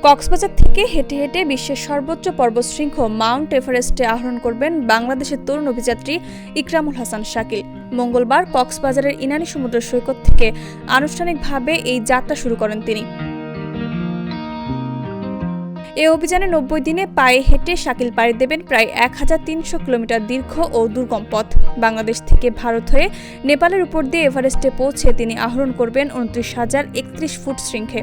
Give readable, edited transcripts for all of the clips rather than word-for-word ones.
কক্সবাজার থেকে হেঁটে হেঁটে বিশ্বের সর্বোচ্চ পর্বতশৃঙ্গ মাউন্ট এভারেস্টে আরোহণ করবেন বাংলাদেশের তরুণ অভিযাত্রী ইকরামুল হাসান শাকিল। মঙ্গলবার কক্সবাজারের ইনানী সমুদ্র সৈকত থেকে আনুষ্ঠানিকভাবে এই যাত্রা শুরু করেন তিনি। এই অভিযানে 90 দিনে পায়ে হেঁটে শাকিল পাড়ি দেবেন প্রায় 1300 কিলোমিটার দীর্ঘ ও দুর্গম পথ। বাংলাদেশ থেকে ভারত হয়ে নেপালের উপর দিয়ে এভারেস্টে পৌঁছে তিনি আরোহণ করবেন 29,031 ফুট শৃঙ্গে।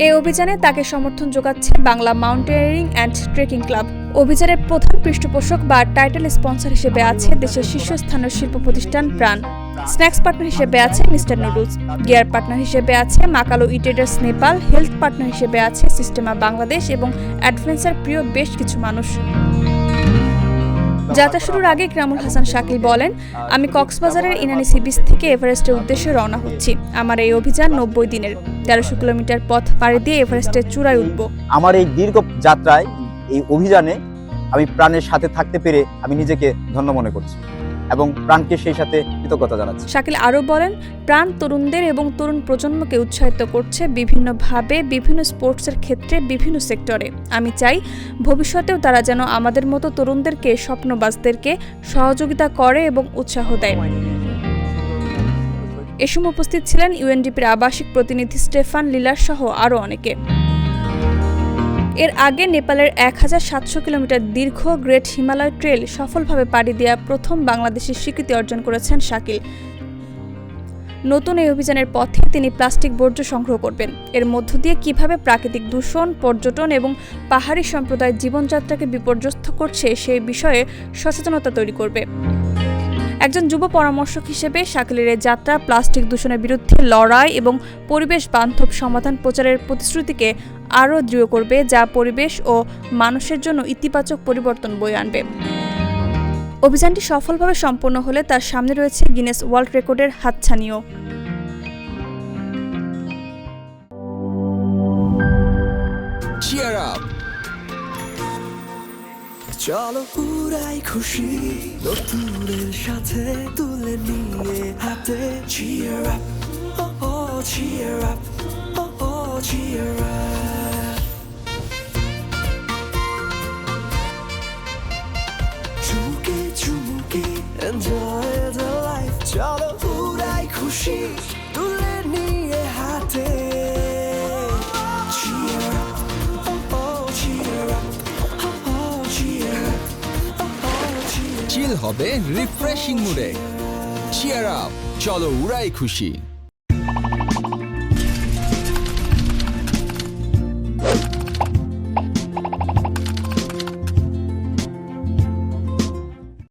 এই অভিযানে তাকে সমর্থন যোগাচ্ছে Bangla mountaineering and trekking club. অভিযানের প্রধান পৃষ্ঠপোষক বা টাইটেল স্পন্সর হিসেবে আছে দেশের শীর্ষস্থানীয় শিল্প প্রতিষ্ঠান প্রাণ। স্ন্যাক্স পার্টনার হিসেবে আছে মিস্টার নুডলস। গিয়ার পার্টনার হিসেবে আছে মাকালো ই-ট্রেডার্স নেপাল। হেলথ পার্টনার হিসেবে আছে সিস্টেমা বাংলাদেশ এবং অ্যাডভেঞ্চার প্রিয় বেশ কিছু মানুষ। যাত্রা শুরুর আগে ইকরামুল হাসান শাকিল বলেন, আমি কক্সবাজারের ইনানী সি বিচ থেকে এভারেস্টের উদ্দেশ্যে রওনা হচ্ছি। আমার এই অভিযান 90 দিনের 1300 কিলোমিটার পথ পাড়ি দিয়ে এভারেস্টের চূড়ায় উঠব। আমার এই দীর্ঘ যাত্রায়, এই অভিযানে আমি প্রাণের সাথে থাকতে পেরে আমি নিজেকে ধন্য মনে করছি এবং প্রাণকে সেই সাথে কৃতজ্ঞতা জানাচ্ছি। শাকিল আরও বলেন, প্রাণ তরুণদের এবং তরুণ প্রজন্মকে উৎসাহিত করছে বিভিন্নভাবে, বিভিন্ন স্পোর্টসের ক্ষেত্রে, বিভিন্ন সেক্টরে। আমি চাই ভবিষ্যতেও তারা যেন আমাদের মতো তরুণদেরকে, স্বপ্নবাজদেরকে সহযোগিতা করে এবং উৎসাহ দেয়। এ সময় উপস্থিত ছিলেন ইউএনডিপির আবাসিক প্রতিনিধি স্টেফান লিলার সহ আরও অনেকে। এর আগে নেপালের 1700 কিলোমিটার দীর্ঘ গ্রেট হিমালয় ট্রেল সফলভাবে পাড়ি দেওয়া প্রথম বাংলাদেশের স্বীকৃতি অর্জন করেছেন শাকিল। নতুন এই অভিযানের পথে তিনি প্লাস্টিক বর্জ্য সংগ্রহ করবেন। এর মধ্য দিয়ে কিভাবে প্রাকৃতিক দূষণ, পর্যটন এবং পাহাড়ি সম্প্রদায়ের জীবনযাত্রাকে বিপর্যস্ত করছে সেই বিষয়ে সচেতনতা তৈরি করবে। একজন যুব পরামর্শক হিসেবে শাকিলের এই যাত্রা প্লাস্টিক দূষণের বিরুদ্ধে লড়াই এবং পরিবেশ বান্ধব সমাধান প্রচারের প্রতিশ্রুতিকে আরও দৃঢ় করবে, যা পরিবেশ ও মানুষের জন্য ইতিবাচক পরিবর্তন বয়ে আনবে। অভিযানটি সফলভাবে সম্পন্ন হলে তার সামনে রয়েছে গিনেস ওয়ার্ল্ড রেকর্ডের হাতছানিও। চলো পুরাই খুশি নতুনের সাথে তুলে নিয়ে হাতে cheer up, oh oh cheer up, oh oh cheer up. চুমুকে চুমুকে enjoy the life. চলো পুরাই খুশি তুলে নিয়ে হাতে cheer up, oh oh cheer up. চিল হবে রিফ্রেশিং মুডে। চিয়ার আপ, চলো উড়াই খুশি।